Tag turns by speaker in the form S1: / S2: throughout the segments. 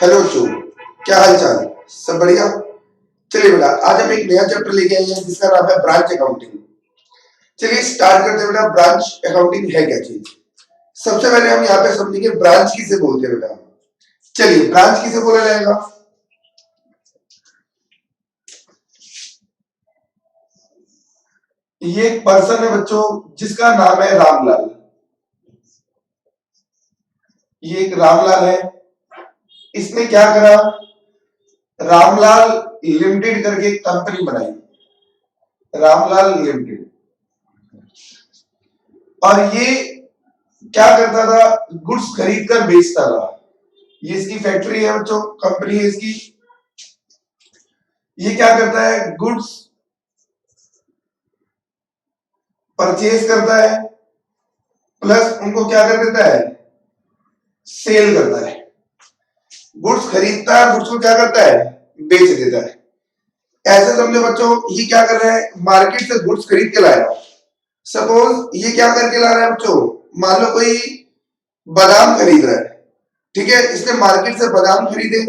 S1: Hello बच्चों, क्या हाल चाल? सब बढ़िया। चलिए बेटा, आज हम एक नया चैप्टर लेके आए हैं जिसका नाम है ब्रांच अकाउंटिंग। चलिए स्टार्ट करते हैं बेटा। ब्रांच अकाउंटिंग है क्या चीज? सबसे पहले हम यहाँ पे समझेंगे ब्रांच किसे बोलते हैं बेटा। चलिए, ब्रांच किसे बोला जाएगा? ये एक पर्सन है बच्चों जिसका नाम है रामलाल। ये एक रामलाल है। इसने क्या करा? रामलाल लिमिटेड करके एक कंपनी बनाई, रामलाल लिमिटेड। और ये क्या करता था? गुड्स खरीद कर बेचता था। ये इसकी फैक्ट्री है बच्चों, कंपनी है इसकी। ये क्या करता है? गुड्स परचेज करता है, प्लस उनको क्या कर देता है? सेल करता है। गुड्स खरीदता है, गुड्स को क्या करता है? बेच देता है। ऐसे समझो बच्चों, ये क्या कर रहा है? मार्केट से गुड्स खरीद के लाया। सपोज ये क्या करके ला रहा है बच्चों? मान लो कोई बादाम खरीद रहा है, ठीक है। इसने मार्केट से बादाम खरीदे,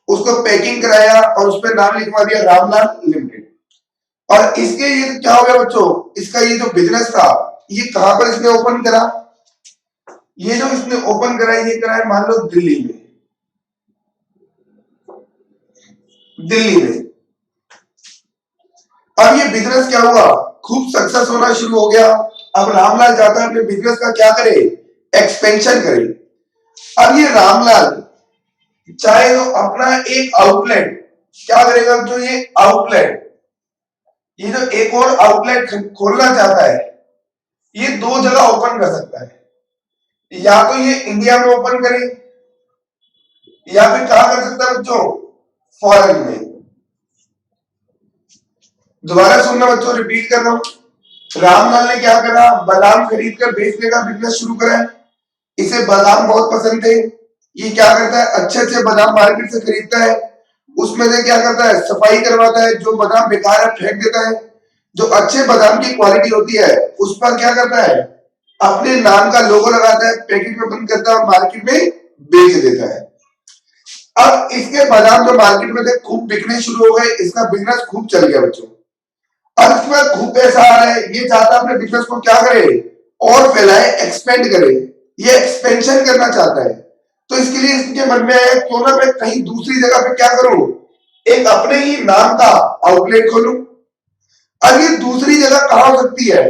S1: उसको पैकिंग कराया और उस पर नाम लिखवा दिया रामलाल लिमिटेड। और इसके ये क्या हो गया बच्चों? इसका ये जो बिजनेस था, ये कहां पर इसने ओपन करा? ये जो इसने ओपन करा, ये करा है मान लो दिल्ली में। दिल्ली में अब ये बिजनेस क्या हुआ? खूब सक्सेस होना शुरू हो गया। अब रामलाल चाहता है अपने बिजनेस का क्या करे? एक्सपेंशन करे। अब ये रामलाल चाहे तो अपना एक आउटलेट क्या करेगा? जो ये आउटलेट, ये जो एक और आउटलेट खोलना चाहता है, ये दो जगह ओपन कर सकता है। या तो ये इंडिया में ओपन करे, या फिर कहा कर सकता है बच्चों? फॉरेन में। दोबारा सुनना बच्चों, रिपीट कर रहा हूं। रामलाल ने क्या करा? बादाम खरीद कर बेचने का बिजनेस शुरू करा है। इसे बादाम बहुत पसंद थे। ये क्या करता है? अच्छे अच्छे बादाम मार्केट से खरीदता है, उसमें से क्या करता है? सफाई करवाता है। जो बादाम बेकार है फेंक देता है। जो अच्छे बादाम की क्वालिटी होती है उस पर क्या करता है? अपने नाम का लोगो लगाता है, पैकेट में बंद करता है और मार्केट में बेच देता है। अब इसके बादाम जो मार्केट में थे खूब बिकने शुरू हो गए, इसका बिजनेस खूब चल गया बच्चों। अब इसके बाद खूब पैसा आ रहा है, ये चाहता है अपने बिजनेस को क्या करे? और फैलाए, एक्सपेंड करे। ये एक्सपेंशन करना चाहता है। तो इसके लिए इसके मन में आया क्यों ना मैं कहीं दूसरी जगह पे क्या करूं? एक अपने ही नाम का आउटलेट खोलूं। अब ये दूसरी जगह कहां हो सकती है?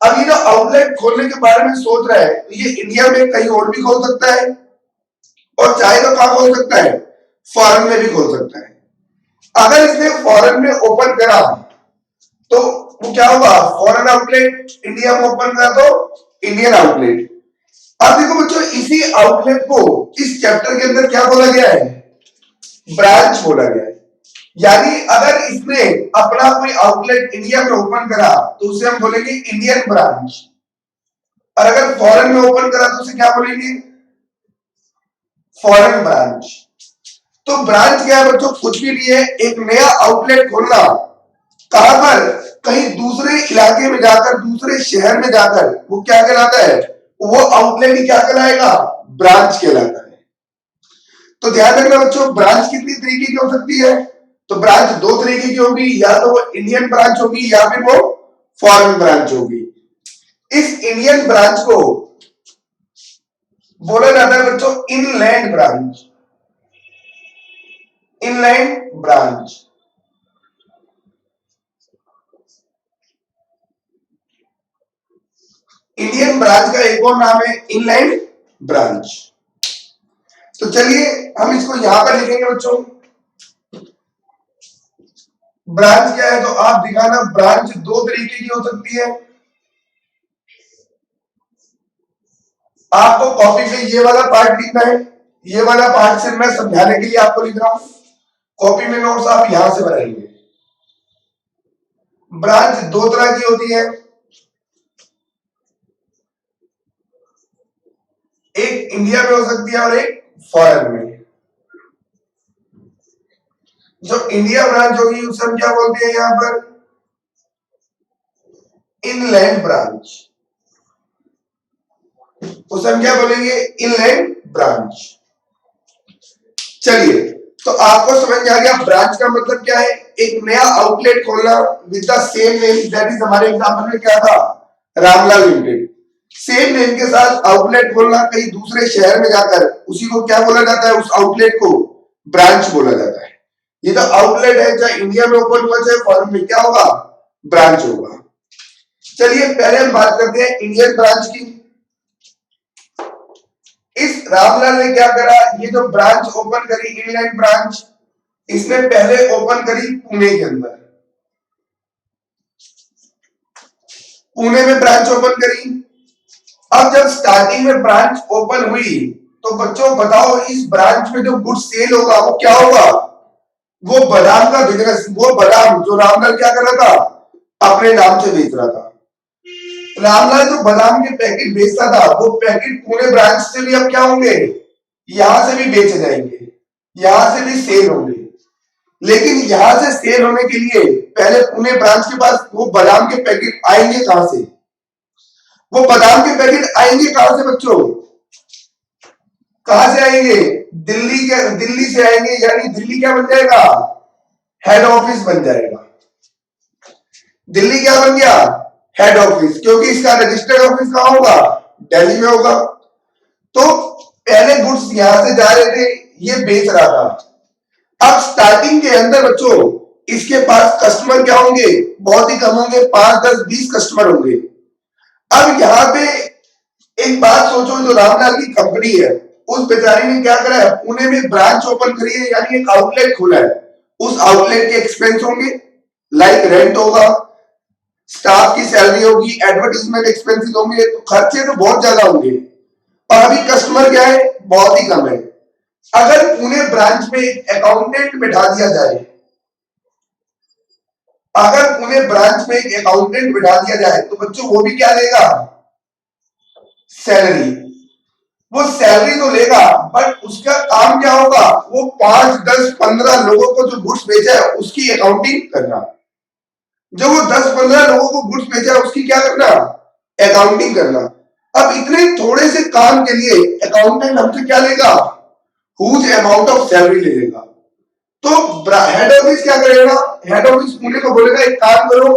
S1: अब ये जो आउटलेट खोलने के बारे में सोच रहा है, ये इंडिया में कहीं और भी खोल सकता है, और चाहे तो कहां खोल सकता है? फॉरेन में भी खोल सकता है। अगर इसने फॉरेन में ओपन करा तो वो क्या होगा? Foreign outlet. इंडिया में ओपन करा तो इंडियन आउटलेट। अब देखो बच्चों, इसी आउटलेट को इस चैप्टर के अंदर क्या बोला गया है? ब्रांच बोला गया है। यानी अगर इसने अपना कोई आउटलेट इंडिया में ओपन करा तो उसे हम बोलेंगे इंडियन ब्रांच, और अगर फॉरेन में ओपन करा तो उसे क्या बोलेंगे? Foreign branch. तो ब्रांच क्या है बच्चों? कुछ भी नहीं है, एक नया आउटलेट खोलना। कहां पर? कहीं दूसरे इलाके में जाकर, दूसरे शहर में जाकर। वो क्या कहलाता है? वो आउटलेट ही क्या कहलाएगा? ब्रांच कहलाता है। तो ध्यान रखना बच्चों, ब्रांच कितनी तरीके की हो सकती है? तो ब्रांच दो तरीके की होगी, या तो वो इंडियन ब्रांच होगी या फिर वो फॉरेन ब्रांच होगी। इस इंडियन ब्रांच को बोला जाता है बच्चों inland branch. Inland branch. Indian branch का एक और नाम है इनलैंड ब्रांच। तो चलिए हम इसको यहां पर लिखेंगे बच्चों। ब्रांच क्या है तो आप दिखाना, ब्रांच दो तरीके की हो सकती है। आपको कॉपी पे ये वाला पार्ट लिखना है, ये वाला पार्ट सिर्फ मैं समझाने के लिए आपको लिख रहा हूं। कॉपी में नोट्स आप यहां से बनाएंगे। ब्रांच दो तरह की होती है, एक इंडिया में हो सकती है और एक फॉरेन में। जो इंडिया ब्रांच होगी उसे हम क्या बोलते हैं यहां पर? Inland branch. उसे हम क्या बोलेंगे? Inland branch. चलिए, तो आपको समझ में आ गया ब्रांच का मतलब क्या है। एक नया आउटलेट खोलना with the same name, that is हमारे एग्जांपल में क्या था, रामलाल लिमिटेड। सेम नेम के साथ आउटलेट खोलना कहीं दूसरे शहर में जाकर, उसी को क्या बोला जाता है, उस आउटलेट को ब्रांच बोला जाता है। ये तो आउटलेट है, चाहे इंडिया में ओपन हुआ चाहे फॉरेन में, क्या होगा, ब्रांच होगा। चलिए पहले हम बात करते हैं इंडियन ब्रांच की। इस रामलाल ने क्या करा, ये जो ब्रांच ओपन करी, इंग्लैंड ब्रांच, इसने पहले ओपन करी पुणे के अंदर। पुणे में ब्रांच ओपन करी। अब जब स्टार्टिंग में ब्रांच ओपन हुई तो बच्चों बताओ, इस ब्रांच में जो गुड्स सेल होगा वो क्या होगा, वो बादाम का बिजनेस, वो बादाम जो रामलाल क्या कर रहा था, अपने नाम से बेच रहा था। रामलाल जो बादाम के पैकेट बेचता था, वो पैकेट पुणे ब्रांच से भी अब क्या होंगे, यहां से भी बेचे जाएंगे, यहां से भी सेल होंगे। लेकिन यहां से सेल होने के लिए पहले पुणे ब्रांच के पास वो बादाम के पैकेट आएंगे कहां से, वो बादाम के पैकेट आएंगे कहां से बच्चों, कहां से आएंगे, दिल्ली से आएंगे। यानी दिल्ली क्या बन जाएगा, हेड ऑफिस बन जाएगा। दिल्ली क्या बन गया, हेड ऑफिस, क्योंकि इसका रजिस्टर्ड ऑफिस कहां होगा, दिल्ली में होगा। तो पहले गुड्स यहां से जा रहे थे, ये बेच रहा था। अब स्टार्टिंग के अंदर बच्चों इसके पास कस्टमर क्या होंगे, बहुत ही कम होंगे, 5, 10, 20 कस्टमर होंगे। अब यहाँ पे एक बात सोचो, जो रामलाल की कंपनी है, उस बेचारी ने क्या करा है, पुणे में ब्रांच ओपन करी है, यानी एक आउटलेट खोला है। उस आउटलेट के एक्सपेंस होंगे, लाइक रेंट होगा, स्टाफ की सैलरी होगी, एडवर्टीजमेंट एक्सपेंसेस होंगे, तो खर्चे तो बहुत ज्यादा होंगे। और अभी कस्टमर क्या है, बहुत ही कम है। अगर पुणे ब्रांच में अकाउंटेंट बिठा दिया जाए, अगर पुणे ब्रांच में एक अकाउंटेंट बिठा दिया जाए, तो बच्चों वो भी क्या लेगा, सैलरी। वो सैलरी तो लेगा, बट उसका काम क्या होगा, वो 5, 10, 15 लोगों को जो गुड्स बेचा है उसकी अकाउंटिंग करना। जो वो 10, 15 लोगों को गुड्स बेचा है उसकी क्या करना, अकाउंटिंग करना। अब इतने थोड़े से काम के लिए अकाउंटेंट हमसे क्या लेगा, हुज अमाउंट ऑफ सैलरी ले लेगा। तो हेड ऑफिस क्या करेगा, हेड ऑफिस पुणे को बोलेगा एक काम करो,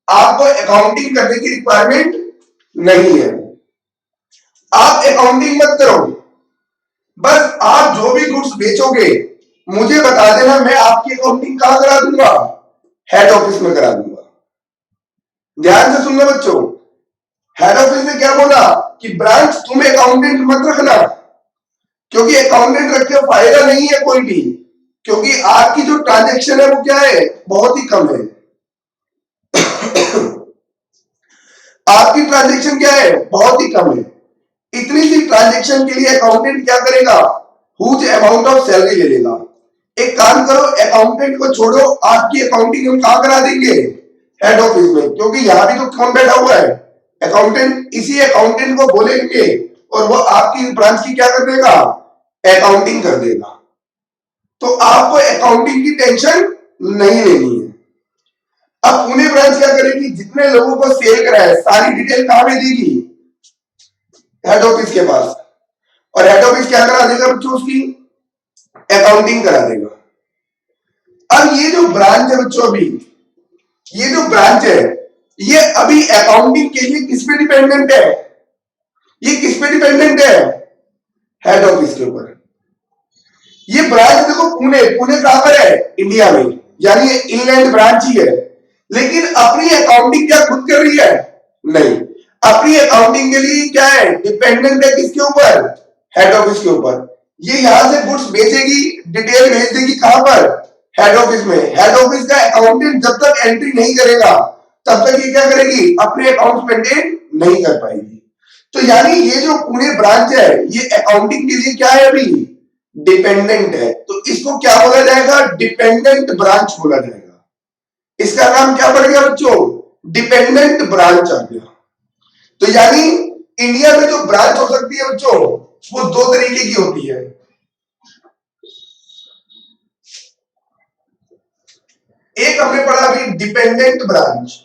S1: आपको अकाउंटिंग करने की रिक्वायरमेंट नहीं है, आप अकाउंटिंग मत करो, बस आप जो भी गुड्स बेचोगे मुझे बता देना, मैं आपकी अकाउंटिंग कहां करा दूंगा, हेड ऑफिस में करा दूंगा। ध्यान से सुनना बच्चों, हेड ऑफिस ने क्या बोला कि ब्रांच तुम अकाउंटेंट मत रखना, क्योंकि अकाउंटेंट रख के फायदा नहीं है कोई भी, क्योंकि आपकी जो ट्रांजेक्शन है वो क्या है, बहुत ही कम है। आपकी ट्रांजेक्शन क्या है, बहुत ही कम है। इतनी सी ट्रांजेक्शन के लिए अकाउंटेंट क्या करेगा, हुज अमाउंट ऑफ सैलरी ले लेगा। एक काम करो, अकाउंटेंट को छोड़ो, आपकी अकाउंटिंग हम कहां करा देंगे, हेड ऑफिस में, क्योंकि यहां भी तो कौन बैठा हुआ है, अकाउंटेंट। इसी अकाउंटेंट को बोलेंगे और वो आपकी ब्रांच की क्या कर देगा, अकाउंटिंग कर देगा। तो आपको अकाउंटिंग की टेंशन नहीं लेनी है। अब पुणे ब्रांच क्या करेगी, जितने लोगों को सेल करा है सारी डिटेल कहां भेजेगी, हेड ऑफिस के पास, और हेड ऑफिस क्या करा देगा बच्चों, उसकी अकाउंटिंग करा देगा। अब ये जो ब्रांच है बच्चों, अभी ये जो ब्रांच है, ये अभी अकाउंटिंग के लिए किस पे डिपेंडेंट है, ये किस पे डिपेंडेंट है, हेड ऑफिस के ऊपर। ये ब्रांच देखो, पुणे, पुणे कहां पर है, इंडिया में, यानी ये इंग्लैंड ब्रांच ही है। लेकिन अपनी अकाउंटिंग क्या खुद कर रही है, नहीं, अपनी अकाउंटिंग के लिए क्या है, डिपेंडेंट है किसके ऊपर, हेड ऑफिस के ऊपर। ये यहां से गुड्स बेचेगी, डिटेल भेज देगी कहां पर, हेड ऑफिस में। हेड ऑफिस का अकाउंटेंट जब तक एंट्री नहीं करेगा तब तक ये क्या करेगी, अपने अकाउंट मेंटेन नहीं कर पाएगी। तो यानी ये जो पुणे ब्रांच है, ये अकाउंटिंग के लिए क्या है, अभी डिपेंडेंट है। तो इसको क्या बोला जाएगा, डिपेंडेंट ब्रांच बोला जाएगा। इसका नाम क्या पड़ गया बच्चों, डिपेंडेंट ब्रांच आ गया। तो यानी इंडिया में जो ब्रांच हो सकती है बच्चों, वो दो तरीके की होती है। एक हमने पढ़ा अभी डिपेंडेंट ब्रांच,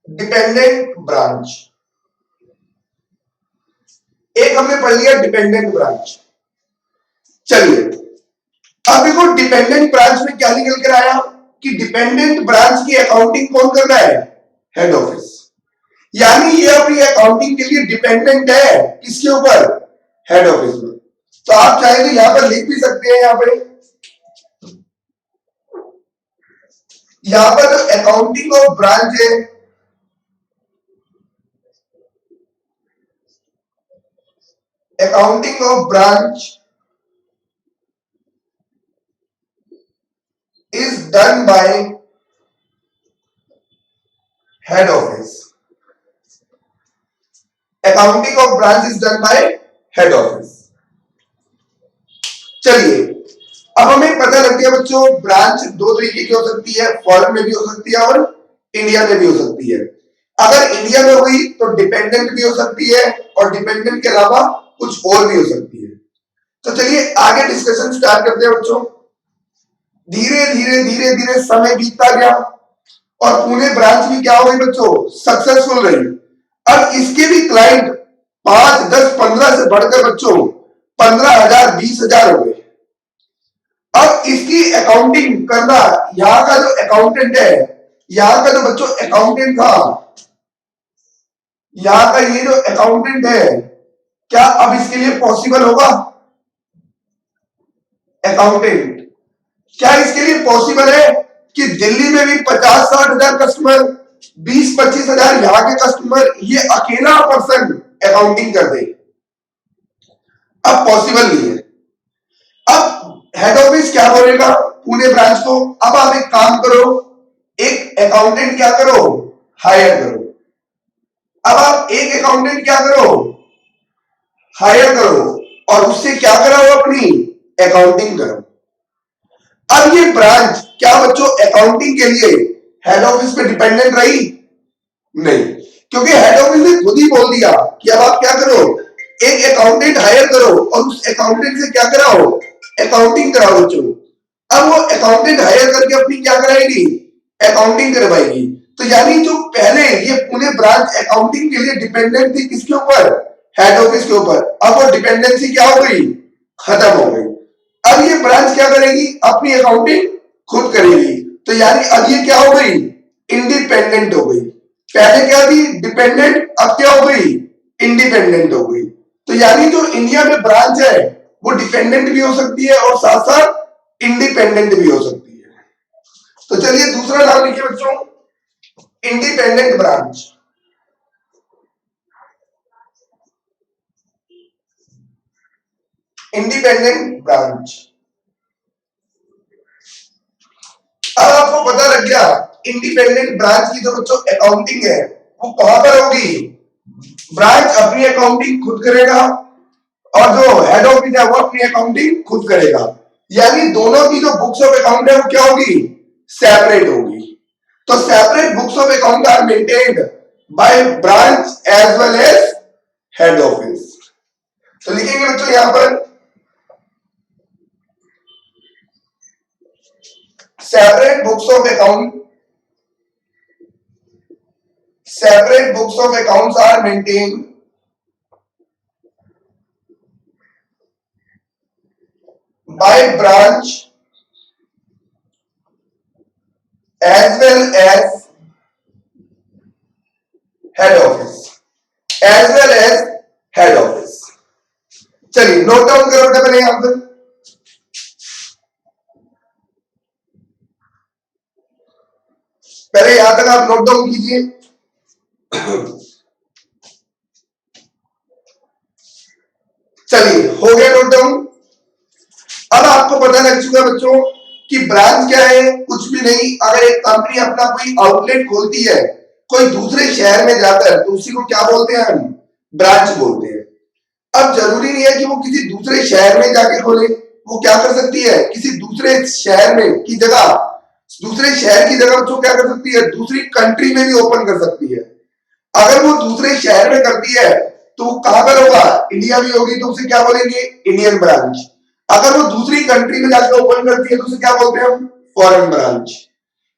S1: डिपेंडेंट ब्रांच, एक हमने पढ़ लिया डिपेंडेंट ब्रांच। चलिए अब देखो डिपेंडेंट ब्रांच में क्या निकल कर आया कि डिपेंडेंट ब्रांच की अकाउंटिंग कौन कर रहा है? Head office. यानी ये अपनी अकाउंटिंग के लिए डिपेंडेंट है किसके ऊपर? हेड ऑफिस में। तो आप चाहे तो यहां पर लिख भी सकते हैं, यहां पर जो अकाउंटिंग ऑफ ब्रांच है, accounting of branch is done by head office. Accounting of branch is done by head office. चलिए अब हमें पता लग गया बच्चों, ब्रांच दो तरीके की हो सकती है, फॉरेन में भी हो सकती है और इंडिया में भी हो सकती है। अगर इंडिया में हुई तो डिपेंडेंट भी हो सकती है और डिपेंडेंट के अलावा कुछ और भी हो सकती है। तो चलिए आगे डिस्कशन स्टार्ट करते हैं बच्चों। धीरे धीरे समय बीतता गया और पुणे ब्रांच भी क्या हो गई बच्चों? सक्सेसफुल रही। अब इसके भी क्लाइंट 5, 10, 15 से बढ़कर बच्चों 15,000, 20,000 हो गए। अब इसकी अकाउंटिंग करना, यहां का जो अकाउंटेंट है, यहां का जो बच्चों अकाउंटेंट था, यहां का ये जो अकाउंटेंट है, क्या अब इसके लिए पॉसिबल होगा? अकाउंटेंट क्या इसके लिए पॉसिबल है कि दिल्ली में भी 50-60 हजार कस्टमर, 20-25 हजार यहां के कस्टमर, ये अकेला पर्सन अकाउंटिंग कर दे? अब पॉसिबल नहीं है। अब हेड ऑफिस क्या बोलेगा पुणे ब्रांच को? अब आप एक काम करो, एक अकाउंटेंट क्या करो? हायर करो। अब आप एक अकाउंटेंट क्या करो? हायर करो और उससे क्या कराओ? अपनी अकाउंटिंग करो। अब ये ब्रांच क्या बच्चों अकाउंटिंग के लिए हेड ऑफिस पे डिपेंडेंट रही? नहीं, क्योंकि हेड ऑफिस ने खुद ही बोल दिया कि अब आप क्या करो? एक अकाउंटेंट हायर करो और उस अकाउंटेंट से क्या कराओ? अकाउंटिंग कराओ बच्चों। अब वो अकाउंटेंट हायर करके अपनी क्या कराएगी? अकाउंटिंग करवाएगी। तो यानी जो पहले ये पुणे ब्रांच अकाउंटिंग के लिए डिपेंडेंट थी किसके ऊपर? हेड ऑफिस के ऊपर। अब वो डिपेंडेंसी क्या हो गई? खत्म हो गई। अब ये ब्रांच क्या करेगी? अपनी अकाउंटिंग खुद करेगी। तो यानी अब ये क्या हो गई? इंडिपेंडेंट हो गई। पहले क्या थी? डिपेंडेंट, अब क्या हो गई? इंडिपेंडेंट हो गई। तो यानी जो इंडिया में ब्रांच है वो डिपेंडेंट भी हो सकती है और साथ साथ इंडिपेंडेंट भी हो सकती है। तो चलिए दूसरा नाम लिखिए बच्चों, इंडिपेंडेंट ब्रांच। Independent branch. अब आपको पता लग गया इंडिपेंडेंट ब्रांच की जो बच्चों अकाउंटिंग है वो कहां पर होगी? ब्रांच अपनी अकाउंटिंग खुद करेगा और जो हेड ऑफिस है वो अपनी अकाउंटिंग खुद करेगा। यानी दोनों की जो बुक्स ऑफ अकाउंट है वो क्या होगी? सेपरेट होगी। तो separate books of account are maintained by branch as well as head office. तो लिखेंगे बच्चों यहां पर separate books of accounts are maintained by branch as well as head office, चलिए नोट डाउन करो पहले यहां पर। पहले यहां तक आप नोट डाउन कीजिए। चलिए हो गया नोट डाउन। अब आपको पता लग चुका बच्चों कि ब्रांच क्या है? कुछ भी नहीं। अगर एक कंपनी अपना कोई आउटलेट खोलती है कोई दूसरे शहर में जाकर तो उसी को क्या बोलते हैं? हम ब्रांच बोलते हैं। अब जरूरी नहीं है कि वो किसी दूसरे शहर में जाके खोले, वो क्या कर सकती है? किसी दूसरे शहर में की जगह, दूसरे शहर की जगह वो क्या कर सकती है? दूसरी कंट्री में भी ओपन कर सकती है। अगर वो दूसरे शहर में करती है तो वो कहां पर होगा? इंडिया में होगी, तो उसे क्या बोलेंगे? Indian branch. अगर वो दूसरी कंट्री में जाकर ओपन करती है तो उसे क्या बोलते हैं हम? Foreign branch.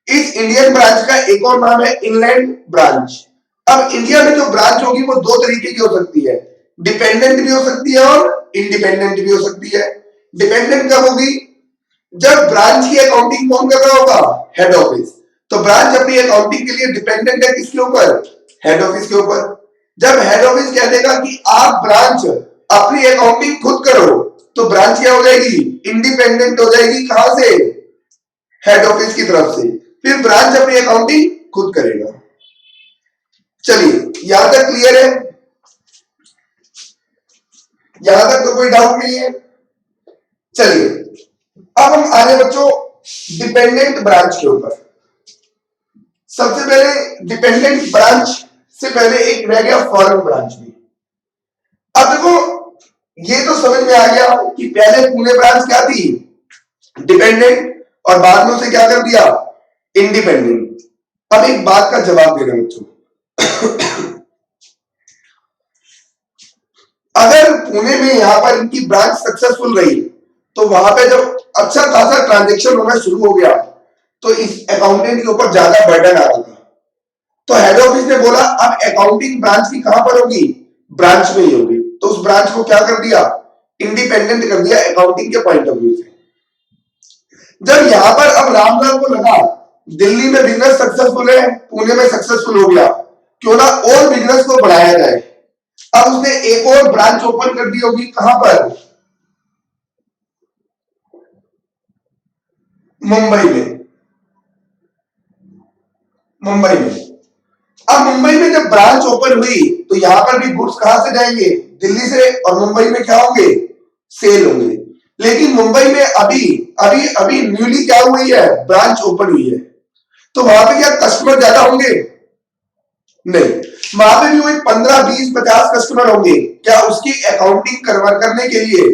S1: इस इंडियन ब्रांच का एक और नाम है इनलैंड ब्रांच। अब इंडिया में जो ब्रांच होगी वो दो तरीके की हो सकती है, डिपेंडेंट भी हो सकती है और इंडिपेंडेंट भी हो सकती है। डिपेंडेंट कब होगी? जब ब्रांच की अकाउंटिंग कौन कर रहा होगा? Head office. तो ब्रांच अपनी अकाउंटिंग के लिए डिपेंडेंट है किसके ऊपर? हेड ऑफिस के ऊपर। जब हेड ऑफिस कह देगा कि आप ब्रांच अपनी अकाउंटिंग खुद करो, तो ब्रांच क्या हो जाएगी? इंडिपेंडेंट हो जाएगी। कहां से? हेड ऑफिस की तरफ से। फिर ब्रांच अपनी अकाउंटिंग खुद करेगा। चलिए, यहां तक क्लियर है? यहां तक तो कोई डाउट नहीं है। चलिए, अब हम आ रहे बच्चों डिपेंडेंट ब्रांच के ऊपर। सबसे पहले डिपेंडेंट ब्रांच से पहले एक रह गया फॉरेन ब्रांच भी। अब देखो, ये तो समझ में आ गया कि पहले पुणे ब्रांच क्या थी? डिपेंडेंट, और बाद में उसे क्या कर दिया? इंडिपेंडेंट। अब एक बात का जवाब देना बच्चों, अगर पुणे में यहां पर इनकी ब्रांच सक्सेसफुल रही, तो वहां पे जब अच्छा खासा ट्रांजेक्शन होना शुरू हो गया, तो इस अकाउंटेंट के ऊपर ज्यादा बर्डन आ रहा था। तो हेड ऑफिस ने बोला अब अकाउंटिंग ब्रांच की कहां पर होगी? ब्रांच में ही होगी। तो उस ब्रांच को क्या कर दिया? इंडिपेंडेंट कर दिया अकाउंटिंग के पॉइंट ऑफ व्यू से। जब यहां पर अब रामलाल को लगा दिल्ली में बिजनेस सक्सेसफुल है, पुणे में सक्सेसफुल हो गया, क्यों ना और बिजनेस को बढ़ाया जाए। अब उसने एक और ब्रांच ओपन कर दी होगी। कहां पर? मुंबई में। मुंबई में। अब मुंबई में जब ब्रांच ओपन हुई, तो यहां पर भी गुड्स कहां से जाएंगे? दिल्ली से। और मुंबई में क्या होंगे? सेल होंगे। लेकिन मुंबई में अभी अभी अभी न्यूली क्या हुई है? ब्रांच ओपन हुई है। तो वहां पे क्या कस्टमर ज्यादा होंगे? नहीं। वहां पे भी वही 15, 20, 50 कस्टमर होंगे। क्या उसकी अकाउंटिंग करने के लिए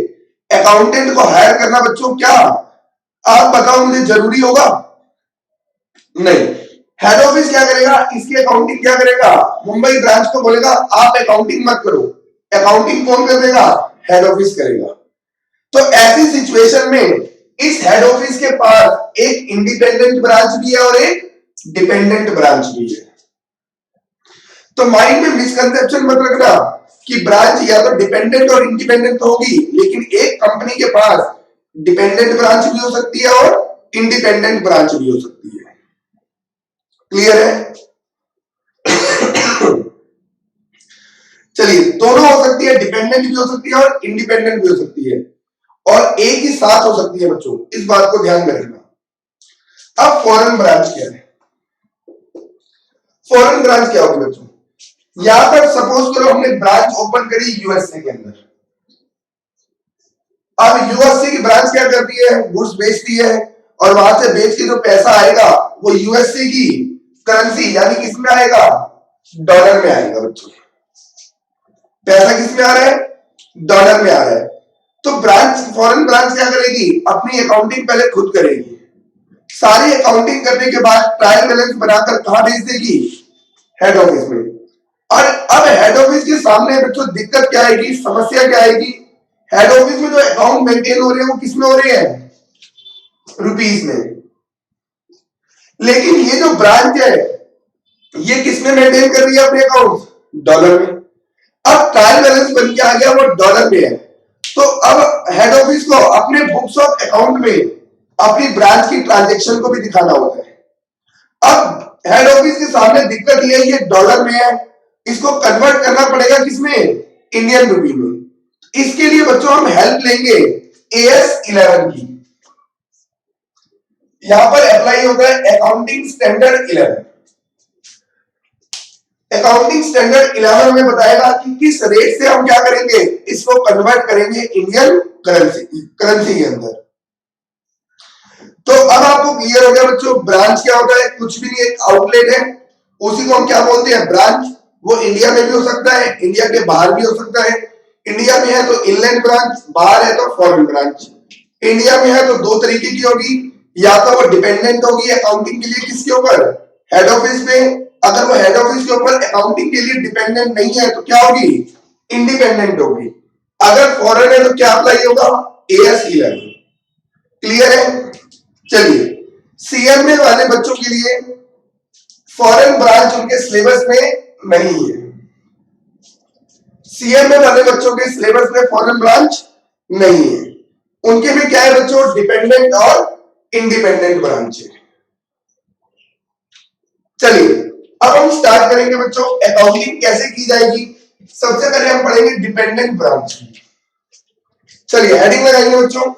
S1: अकाउंटेंट को हायर करना बच्चों क्या आप बताओ मुझे जरूरी होगा? नहीं। हेड ऑफिस क्या करेगा? इसकी अकाउंटिंग क्या करेगा? मुंबई ब्रांच को बोलेगा आप अकाउंटिंग मत करो। अकाउंटिंग कौन कर देगा? हेड ऑफिस करेगा। तो ऐसी सिचुएशन में इस हेड ऑफिस के पास एक इंडिपेंडेंट ब्रांच भी है और एक डिपेंडेंट ब्रांच भी है। तो माइंड में मिसकंसेप्शन मत रखना कि ब्रांच या तो डिपेंडेंट और इंडिपेंडेंट होगी, लेकिन एक कंपनी के पास डिपेंडेंट ब्रांच भी हो सकती है और इंडिपेंडेंट ब्रांच भी हो सकती है। क्लियर है? चलिए, दोनों हो सकती है, डिपेंडेंट भी हो सकती है और इंडिपेंडेंट भी हो सकती है, और एक ही साथ हो सकती है बच्चों, इस बात को ध्यान में रखना। अब फॉरेन ब्रांच क्या है? फॉरेन ब्रांच क्या होगी बच्चों? यहां पर सपोज करो हमने ब्रांच ओपन करी यूएसए के अंदर। अब यूएसए की ब्रांच क्या करती है? गुड्स बेचती है, और वहां से बेच के जो पैसा आएगा वो यूएसए की करेंसी यानी किसमें आएगा? डॉलर में आएगा बच्चों। पैसा किसमें आ रहा है? डॉलर में आ रहा है। तो ब्रांच, फॉरेन ब्रांच क्या करेगी? अपनी अकाउंटिंग पहले खुद करेगी। सारी अकाउंटिंग करने के बाद ट्रायल बैलेंस बनाकर कहां भेज देगी? हेड ऑफिस में। और अब हेड ऑफिस के सामने बच्चों दिक्कत क्या आएगी? समस्या क्या आएगी? हेड ऑफिस में जो अकाउंट मेंटेन हो रहे हैं वो किसमें हो रहे हैं? रुपीस में। लेकिन ये जो ब्रांच है ये किसमें मेंटेन कर रही है अपने अकाउंट? डॉलर में। अब ट्रायल बैलेंस बन के आ गया वो डॉलर में है। तो अब हेड ऑफिस को अपने बुक्स ऑफ अकाउंट में अपनी ब्रांच की ट्रांजैक्शन को भी दिखाना होता है। अब हेड ऑफिस के सामने दिक्कत ये डॉलर में है, इसको कन्वर्ट करना पड़ेगा किसमें? इंडियन रुपी में। इसके लिए बच्चों हम हेल्प लेंगे AS 11 की। यहां पर अप्लाई होता है अकाउंटिंग स्टैंडर्ड 11। अकाउंटिंग स्टैंडर्ड 11 में बताएगा कि किस रेट से हम क्या करेंगे? इसको कन्वर्ट करेंगे इंडियन करेंसी के अंदर। तो अब आपको क्लियर हो गया बच्चों, ब्रांच क्या होता है? कुछ भी नहीं, एक आउटलेट है, उसी को हम क्या बोलते हैं? ब्रांच। वो इंडिया में भी हो सकता है, इंडिया के बाहर भी हो सकता है। इंडिया में है तो इनलैंड ब्रांच, बाहर है तो फॉरेन ब्रांच। इंडिया में है तो दो तरीके की होगी, या तो वो डिपेंडेंट होगी अकाउंटिंग के लिए किसके ऊपर? हेड ऑफिस में। अगर वो हेड ऑफिस के ऊपर अकाउंटिंग के लिए डिपेंडेंट नहीं है तो क्या होगी? इंडिपेंडेंट होगी। अगर फॉरेन है तो क्या अप्लाई होगा? AS 11। क्लियर है? चलिए, CMA वाले बच्चों के लिए फॉरेन ब्रांच उनके सिलेबस में नहीं है। CMA वाले बच्चों के सिलेबस में फॉरेन ब्रांच नहीं है। उनके भी क्या है बच्चों, डिपेंडेंट और इंडिपेंडेंट ब्रांच है। चलिए अब हम स्टार्ट करेंगे बच्चों, अकाउंटिंग कैसे की जाएगी। सबसे पहले हम पढ़ेंगे डिपेंडेंट ब्रांच की। चलिए हेडिंग लगाएंगे बच्चों,